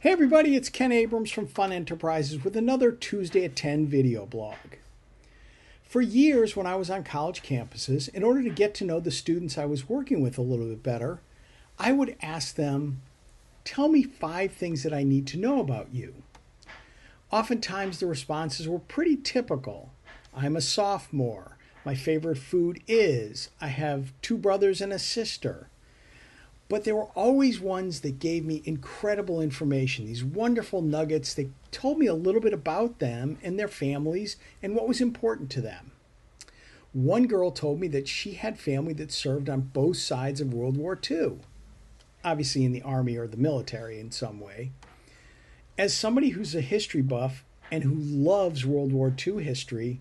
Hey everybody, it's Ken Abrams from Fun Enterprises with another Tuesday at 10 video blog. For years, when I was on college campuses, in order to get to know the students I was working with a little bit better, I would ask them, tell me 5 things that I need to know about you. Oftentimes, the responses were pretty typical. I'm a sophomore. My favorite food is. I have 2 brothers and a sister. But there were always ones that gave me incredible information, these wonderful nuggets that told me a little bit about them and their families and what was important to them. One girl told me that she had family that served on both sides of World War II, obviously in the Army or the military in some way. As somebody who's a history buff and who loves World War II history,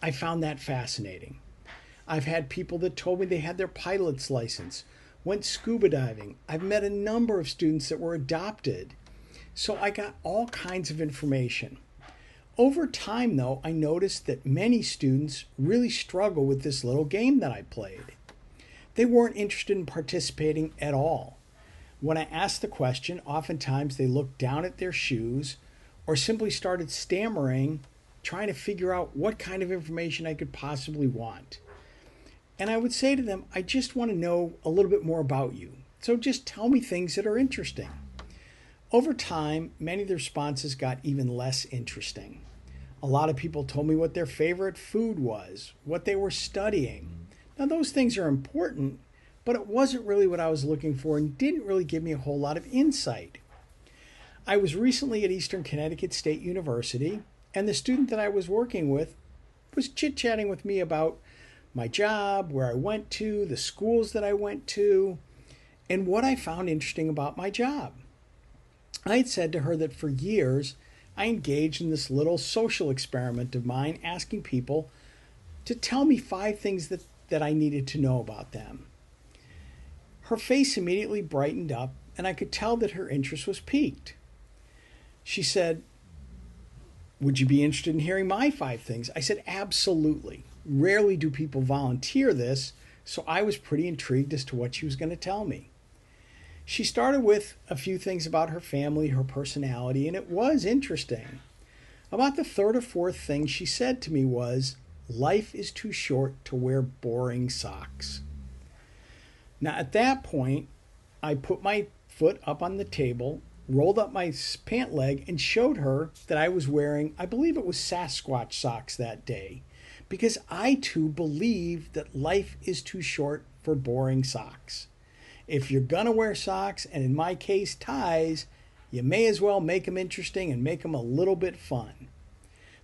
I found that fascinating. I've had people that told me they had their pilot's license, went scuba diving. I've met a number of students that were adopted. So I got all kinds of information. Over time, though, I noticed that many students really struggle with this little game that I played. They weren't interested in participating at all. When I asked the question, oftentimes they looked down at their shoes or simply started stammering, trying to figure out what kind of information I could possibly want. And I would say to them, I just want to know a little bit more about you. So just tell me things that are interesting. Over time, many of the responses got even less interesting. A lot of people told me what their favorite food was, what they were studying. Now, those things are important, but it wasn't really what I was looking for and didn't really give me a whole lot of insight. I was recently at Eastern Connecticut State University, and the student that I was working with was chit-chatting with me about my job, where I went to, the schools that I went to, and what I found interesting about my job. I had said to her that for years I engaged in this little social experiment of mine, asking people to tell me 5 things that I needed to know about them. Her face immediately brightened up, and I could tell that her interest was piqued. She said, would you be interested in hearing my 5 things? I said, absolutely. Rarely do people volunteer this, so I was pretty intrigued as to what she was going to tell me. She started with a few things about her family, her personality, and it was interesting. About the 3rd or 4th thing she said to me was, life is too short to wear boring socks. Now at that point, I put my foot up on the table, rolled up my pant leg, and showed her that I was wearing, I believe it was Sasquatch socks that day, because I too believe that life is too short for boring socks. If you're going to wear socks, and in my case ties, you may as well make them interesting and make them a little bit fun.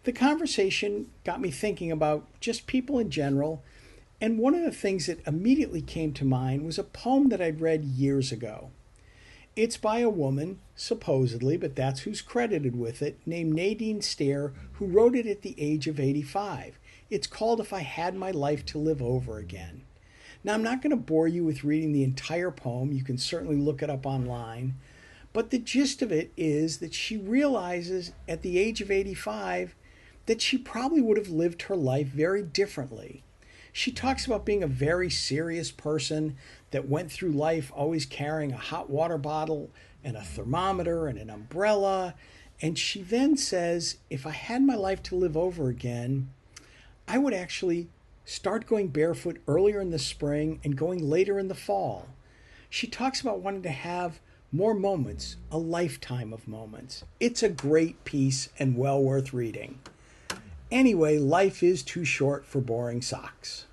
The conversation got me thinking about just people in general, and one of the things that immediately came to mind was a poem that I'd read years ago. It's by a woman, supposedly, but that's who's credited with it, named Nadine Stair, who wrote it at the age of 85. It's called If I Had My Life to Live Over Again. Now, I'm not going to bore you with reading the entire poem. You can certainly look it up online. But the gist of it is that she realizes at the age of 85 that she probably would have lived her life very differently. She talks about being a very serious person that went through life always carrying a hot water bottle and a thermometer and an umbrella. And she then says, if I had my life to live over again, I would actually start going barefoot earlier in the spring and going later in the fall. She talks about wanting to have more moments, a lifetime of moments. It's a great piece and well worth reading. Anyway, life is too short for boring socks.